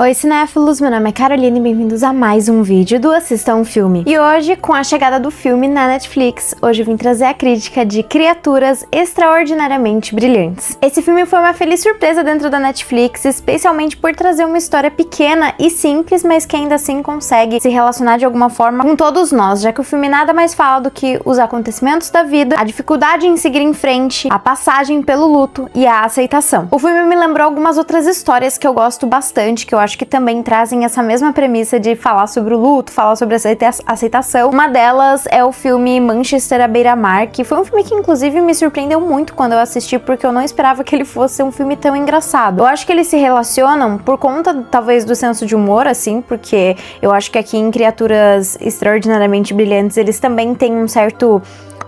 Oi cinéfilos, meu nome é Carolina e bem-vindos a mais um vídeo do Assista um Filme. E hoje, com a chegada do filme na Netflix, hoje eu vim trazer a crítica de Criaturas Extraordinariamente Brilhantes. Esse filme foi uma feliz surpresa dentro da Netflix, especialmente por trazer uma história pequena e simples, mas que ainda assim consegue se relacionar de alguma forma com todos nós, já que o filme nada mais fala do que os acontecimentos da vida, a dificuldade em seguir em frente, a passagem pelo luto e a aceitação. O filme me lembrou algumas outras histórias que eu gosto bastante, que eu acho que também trazem essa mesma premissa de falar sobre o luto, falar sobre a aceitação. Uma delas é o filme Manchester à Beira-Mar, que foi um filme que inclusive me surpreendeu muito quando eu assisti, porque eu não esperava que ele fosse um filme tão engraçado. Eu acho que eles se relacionam por conta, talvez, do senso de humor, assim, porque eu acho que aqui em Criaturas Extraordinariamente Brilhantes eles também têm um certo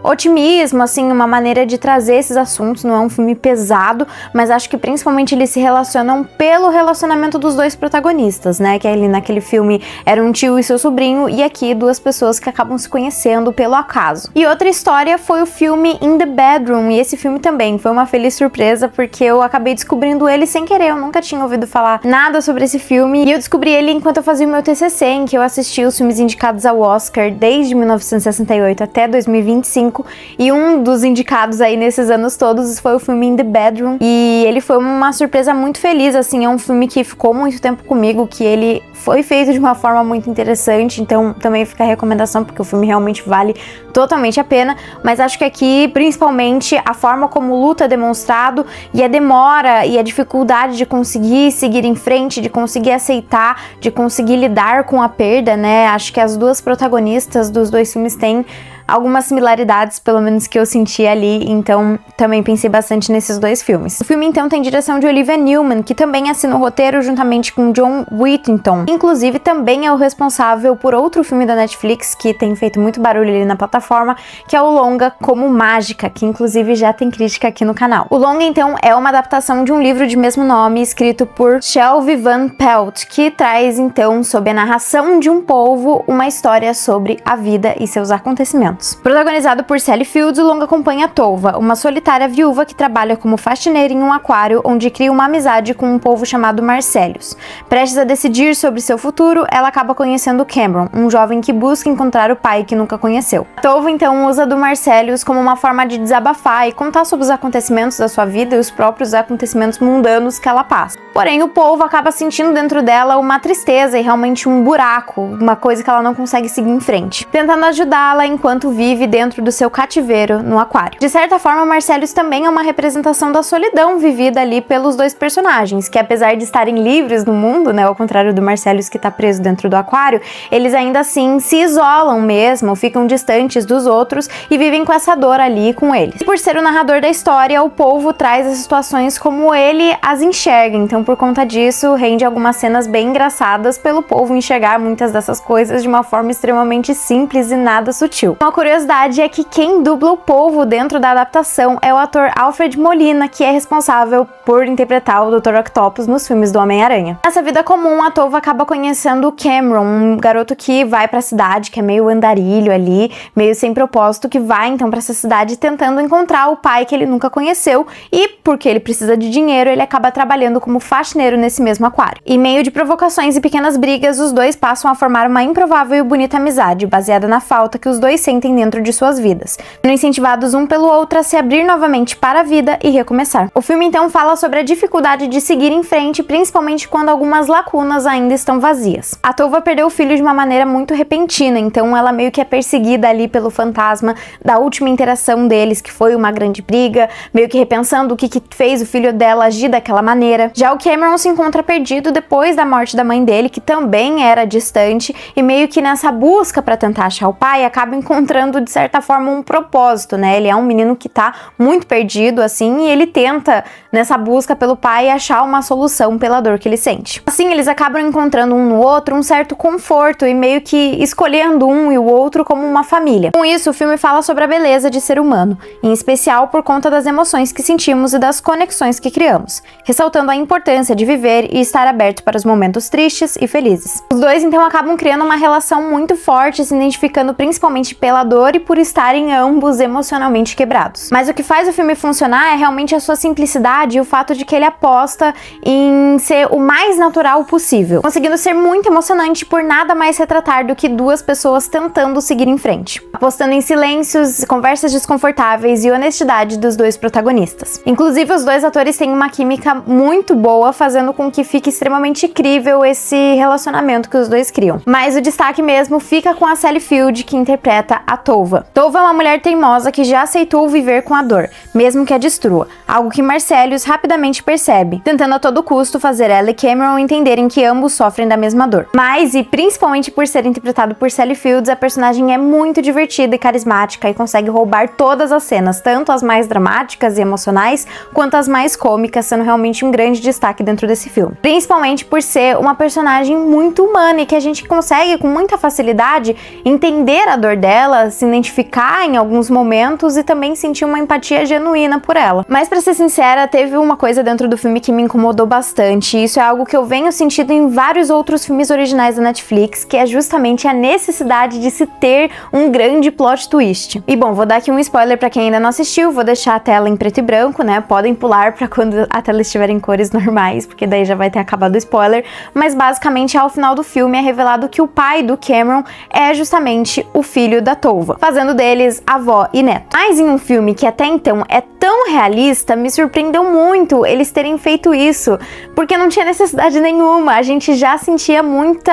otimismo, assim, uma maneira de trazer esses assuntos. Não é um filme pesado, mas acho que principalmente eles se relacionam pelo relacionamento dos dois protagonistas, né, que ali naquele filme era um tio e seu sobrinho, e aqui duas pessoas que acabam se conhecendo pelo acaso. E outra história foi o filme In the Bedroom, e esse filme também foi uma feliz surpresa, porque eu acabei descobrindo ele sem querer. Eu nunca tinha ouvido falar nada sobre esse filme, e eu descobri ele enquanto eu fazia o meu TCC, em que eu assisti os filmes indicados ao Oscar desde 1968 até 2025, e um dos indicados aí nesses anos todos foi o filme In the Bedroom, e ele foi uma surpresa muito feliz, assim. É um filme que ficou muito tempo comigo, que ele foi feito de uma forma muito interessante, então também fica a recomendação, porque o filme realmente vale totalmente a pena. Mas acho que aqui, principalmente, a forma como o luto é demonstrado, e a demora e a dificuldade de conseguir seguir em frente, de conseguir aceitar, de conseguir lidar com a perda, né? Acho que as duas protagonistas dos dois filmes têm algumas similaridades, pelo menos que eu senti ali, então também pensei bastante nesses dois filmes. O filme, então, tem direção de Olivia Newman, que também assina o roteiro juntamente com John Whittington. Inclusive, também é o responsável por outro filme da Netflix, que tem feito muito barulho ali na plataforma, que é o longa Como Mágica, que inclusive já tem crítica aqui no canal. O longa, então, é uma adaptação de um livro de mesmo nome, escrito por Shelby Van Pelt, que traz, então, sob a narração de um polvo, uma história sobre a vida e seus acontecimentos. Protagonizado por Sally Fields, o longa acompanha Tova, uma solitária viúva que trabalha como faxineira em um aquário, onde cria uma amizade com um polvo chamado Marcellus. Prestes a decidir sobre seu futuro, ela acaba conhecendo Cameron, um jovem que busca encontrar o pai que nunca conheceu. Tova, então, usa do Marcellus como uma forma de desabafar e contar sobre os acontecimentos da sua vida e os próprios acontecimentos mundanos que ela passa. Porém, o polvo acaba sentindo dentro dela uma tristeza e realmente um buraco, uma coisa que ela não consegue seguir em frente, tentando ajudá-la enquanto vive dentro do seu cativeiro no aquário. De certa forma, Marcellus também é uma representação da solidão vivida ali pelos dois personagens, que apesar de estarem livres no mundo, né, ao contrário do Marcellus que tá preso dentro do aquário, eles ainda assim se isolam mesmo, ficam distantes dos outros e vivem com essa dor ali com eles. E por ser o narrador da história, o polvo traz as situações como ele as enxerga, então por conta disso rende algumas cenas bem engraçadas pelo polvo enxergar muitas dessas coisas de uma forma extremamente simples e nada sutil. Uma curiosidade é que quem dubla o polvo dentro da adaptação é o ator Alfred Molina, que é responsável por interpretar o Dr. Octopus nos filmes do Homem-Aranha. Nessa vida comum, a Tova acaba conhecendo o Cameron, um garoto que vai pra cidade, que é meio andarilho ali, meio sem propósito, que vai então pra essa cidade tentando encontrar o pai que ele nunca conheceu, e porque ele precisa de dinheiro, ele acaba trabalhando como faxineiro nesse mesmo aquário. Em meio de provocações e pequenas brigas, os dois passam a formar uma improvável e bonita amizade, baseada na falta que os dois sentem dentro de suas vidas, sendo incentivados um pelo outro a se abrir novamente para a vida e recomeçar. O filme então fala sobre a dificuldade de seguir em frente, principalmente quando algumas lacunas ainda estão vazias. A Tova perdeu o filho de uma maneira muito repentina, então ela meio que é perseguida ali pelo fantasma da última interação deles, que foi uma grande briga, meio que repensando o que fez o filho dela agir daquela maneira. Já o Cameron se encontra perdido depois da morte da mãe dele, que também era distante, e meio que nessa busca para tentar achar o pai, acaba encontrando de certa forma um propósito, né? Ele é um menino que tá muito perdido, assim, e ele tenta, nessa busca pelo pai, achar uma solução pela dor que ele sente. Assim, eles acabam encontrando um no outro um certo conforto e meio que escolhendo um e o outro como uma família. Com isso, o filme fala sobre a beleza de ser humano, em especial por conta das emoções que sentimos e das conexões que criamos, ressaltando a importância de viver e estar aberto para os momentos tristes e felizes. Os dois, então, acabam criando uma relação muito forte, se identificando principalmente pela pela dor e por estarem ambos emocionalmente quebrados. Mas o que faz o filme funcionar é realmente a sua simplicidade e o fato de que ele aposta em ser o mais natural possível, conseguindo ser muito emocionante por nada mais retratar do que duas pessoas tentando seguir em frente, apostando em silêncios, conversas desconfortáveis e honestidade dos dois protagonistas. Inclusive, os dois atores têm uma química muito boa, fazendo com que fique extremamente incrível esse relacionamento que os dois criam. Mas o destaque mesmo fica com a Sally Field, que interpreta a Tova. Tova é uma mulher teimosa que já aceitou viver com a dor, mesmo que a destrua, algo que Marcellus rapidamente percebe, tentando a todo custo fazer ela e Cameron entenderem que ambos sofrem da mesma dor. Mas, e principalmente por ser interpretado por Sally Fields, a personagem é muito divertida e carismática e consegue roubar todas as cenas, tanto as mais dramáticas e emocionais, quanto as mais cômicas, sendo realmente um grande destaque dentro desse filme. Principalmente por ser uma personagem muito humana e que a gente consegue, com muita facilidade, entender a dor dela, se identificar em alguns momentos e também sentir uma empatia genuína por ela. Mas, pra ser sincera, teve uma coisa dentro do filme que me incomodou bastante, e isso é algo que eu venho sentindo em vários outros filmes originais da Netflix, que é justamente a necessidade de se ter um grande plot twist. E bom, vou dar aqui um spoiler pra quem ainda não assistiu, vou deixar a tela em preto e branco, né? Podem pular pra quando a tela estiver em cores normais, porque daí já vai ter acabado o spoiler, mas basicamente ao final do filme é revelado que o pai do Cameron é justamente o filho da Tova, fazendo deles avó e neto. Mas em um filme que até então é tão realista, me surpreendeu muito eles terem feito isso, porque não tinha necessidade nenhuma, a gente já sentia muita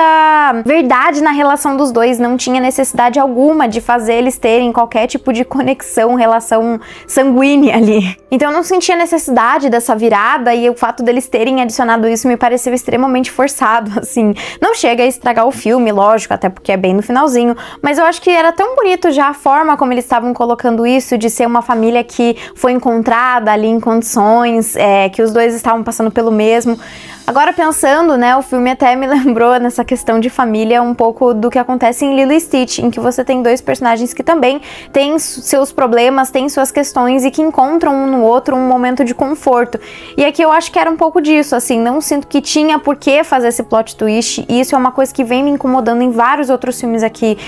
verdade na relação dos dois, não tinha necessidade alguma de fazer eles terem qualquer tipo de conexão, relação sanguínea ali. Então eu não sentia necessidade dessa virada, e o fato deles terem adicionado isso me pareceu extremamente forçado, assim. Não chega a estragar o filme, lógico, até porque é bem no finalzinho, mas eu acho que era tão bonito já a forma como eles estavam colocando isso, de ser uma família que foi encontrada ali em condições, que os dois estavam passando pelo mesmo. Agora pensando, né, o filme até me lembrou nessa questão de família um pouco do que acontece em Lilo e Stitch, em que você tem dois personagens que também têm seus problemas, têm suas questões e que encontram um no outro um momento de conforto. E aqui eu acho que era um pouco disso, assim, não sinto que tinha por que fazer esse plot twist, e isso é uma coisa que vem me incomodando em vários outros filmes aqui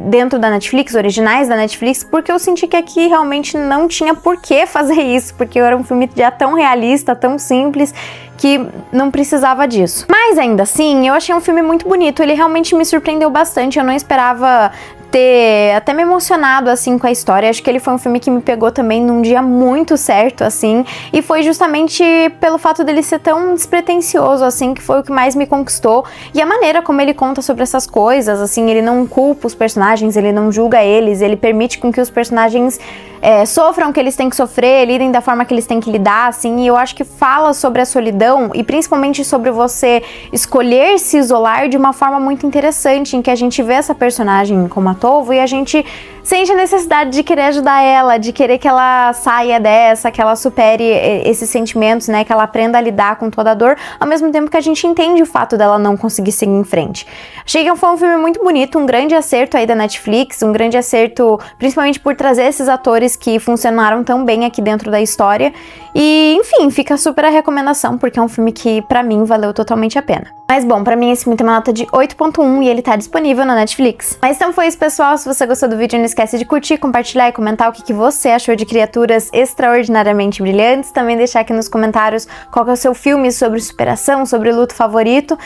dentro da Netflix, originais da Netflix, porque eu senti que aqui realmente não tinha por que fazer isso, porque era um filme já tão realista, tão simples, que não precisava disso. Mas ainda assim, eu achei um filme muito bonito, ele realmente me surpreendeu bastante, eu não esperava ter até me emocionado assim com a história. Acho que ele foi um filme que me pegou também num dia muito certo, assim, e foi justamente pelo fato dele ser tão despretensioso, assim, que foi o que mais me conquistou, e a maneira como ele conta sobre essas coisas, assim, ele não culpa os personagens, ele não julga eles, ele permite com que os personagens sofram o que eles têm que sofrer, lidem da forma que eles têm que lidar, assim, e eu acho que fala sobre a solidão e principalmente sobre você escolher se isolar de uma forma muito interessante, em que a gente vê essa personagem como a Tova e a gente sente a necessidade de querer ajudar ela, de querer que ela saia dessa, que ela supere esses sentimentos, né, que ela aprenda a lidar com toda a dor, ao mesmo tempo que a gente entende o fato dela não conseguir seguir em frente. Achei que foi um filme muito bonito, um grande acerto aí da Netflix, um grande acerto principalmente por trazer esses atores que funcionaram tão bem aqui dentro da história, e enfim, fica super a recomendação, porque é um filme que pra mim valeu totalmente a pena. Mas bom, pra mim esse filme tem uma nota de 8.1 e ele tá disponível na Netflix. Mas então foi isso, pessoal. Se você gostou do vídeo, não esquece de curtir, compartilhar e comentar o que você achou de Criaturas Extraordinariamente Brilhantes. Também deixar aqui nos comentários qual que é o seu filme sobre superação, sobre luto favorito.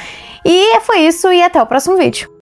E foi isso, e até o próximo vídeo.